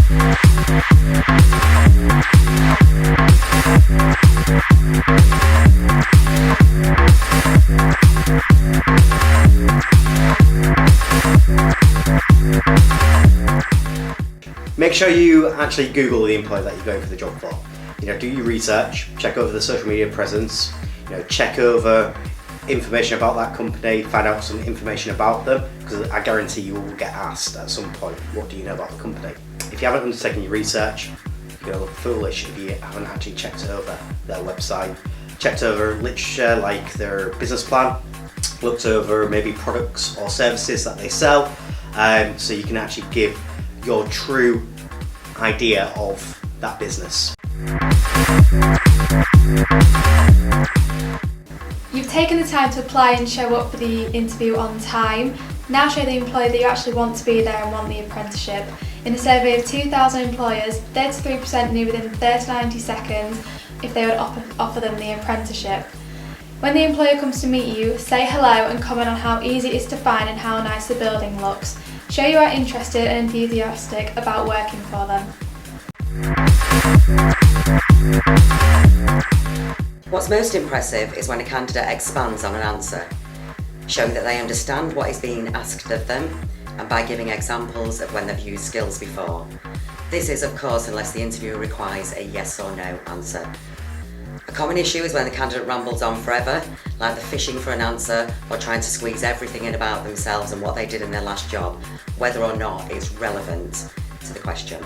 Make sure you actually Google the employer that you're going for the job for. Do your research, check over the social media presence, check over information about that company, find out some information about them, because I guarantee you will get asked at some point, what do you know about the company? If you haven't undertaken your research, you're going to look foolish if you haven't actually checked over their website, checked over literature like their business plan, looked over maybe products or services that they sell, so you can actually give your true idea of that business. You've taken the time to apply and show up for the interview on time. Now show the employer that you actually want to be there and want the apprenticeship. In a survey of 2,000 employers, 33% knew within 30 to 90 seconds if they would offer them the apprenticeship. When the employer comes to meet you, say hello and comment on how easy it is to find and how nice the building looks. Show you are interested and enthusiastic about working for them. What's most impressive is when a candidate expands on an answer, showing that they understand what is being asked of them and by giving examples of when they've used skills before. This is, of course, unless the interviewer requires a yes or no answer. A common issue is when the candidate rambles on forever, like they're fishing for an answer or trying to squeeze everything in about themselves and what they did in their last job, whether or not it's relevant to the question.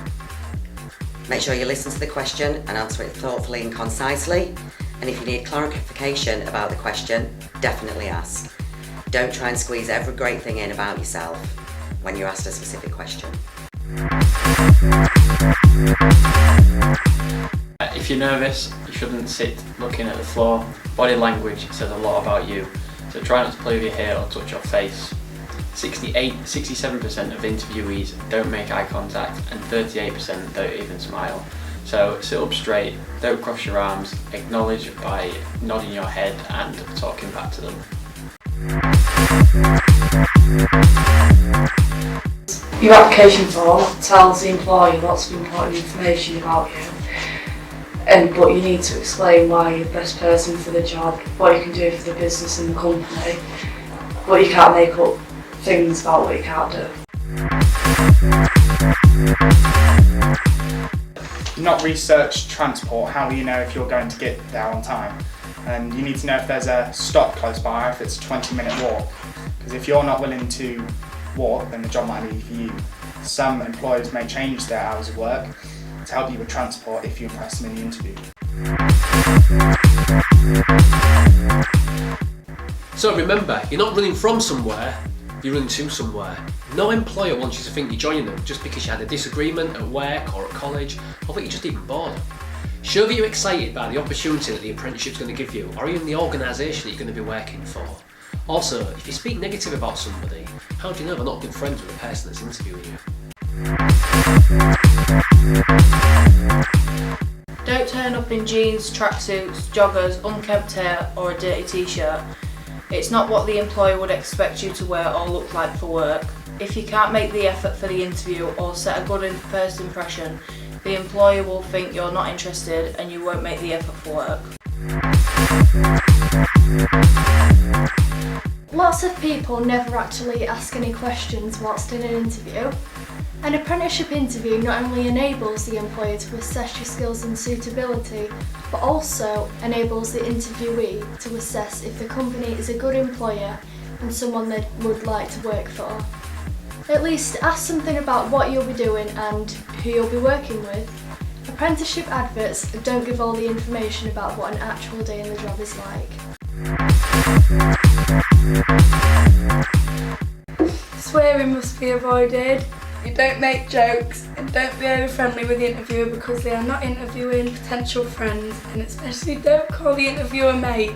Make sure you listen to the question and answer it thoughtfully and concisely. And if you need clarification about the question, definitely ask. Don't try and squeeze every great thing in about yourself when you're asked a specific question. If you're nervous, you shouldn't sit looking at the floor. Body language says a lot about you, so try not to play with your hair or touch your face. 67% of interviewees don't make eye contact and 38% don't even smile. So sit up straight, don't cross your arms, acknowledge by nodding your head and talking back to them. Your application form tells the employer lots of important information about you, but you need to explain why you're the best person for the job, what you can do for the business and the company, but you can't make up things about what you can't do. Not research transport, how will you know if you're going to get there on time? And you need to know if there's a stop close by, if it's a 20-minute walk. Because if you're not willing to walk, then the job might be for you. Some employers may change their hours of work to help you with transport if you impress them in the interview. So remember, you're not running from somewhere, you're running to somewhere. No employer wants you to think you're joining them just because you had a disagreement at work or at college, or that you're just even bored. Show that you're excited by the opportunity that the apprenticeship's going to give you, or even the organisation that you're going to be working for. Also, if you speak negative about somebody, how do you know they're not good friends with the person that's interviewing you? Don't turn up in jeans, tracksuits, joggers, unkempt hair or a dirty t-shirt. It's not what the employer would expect you to wear or look like for work. If you can't make the effort for the interview or set a good first impression, the employer will think you're not interested and you won't make the effort for work. Lots of people never actually ask any questions whilst in an interview. An apprenticeship interview not only enables the employer to assess your skills and suitability, but also enables the interviewee to assess if the company is a good employer and someone they would like to work for. At least ask something about what you'll be doing and who you'll be working with. Apprenticeship adverts don't give all the information about what an actual day in the job is like. Swearing must be avoided. You don't make jokes and don't be over friendly with the interviewer because they are not interviewing potential friends, and especially don't call the interviewer mate.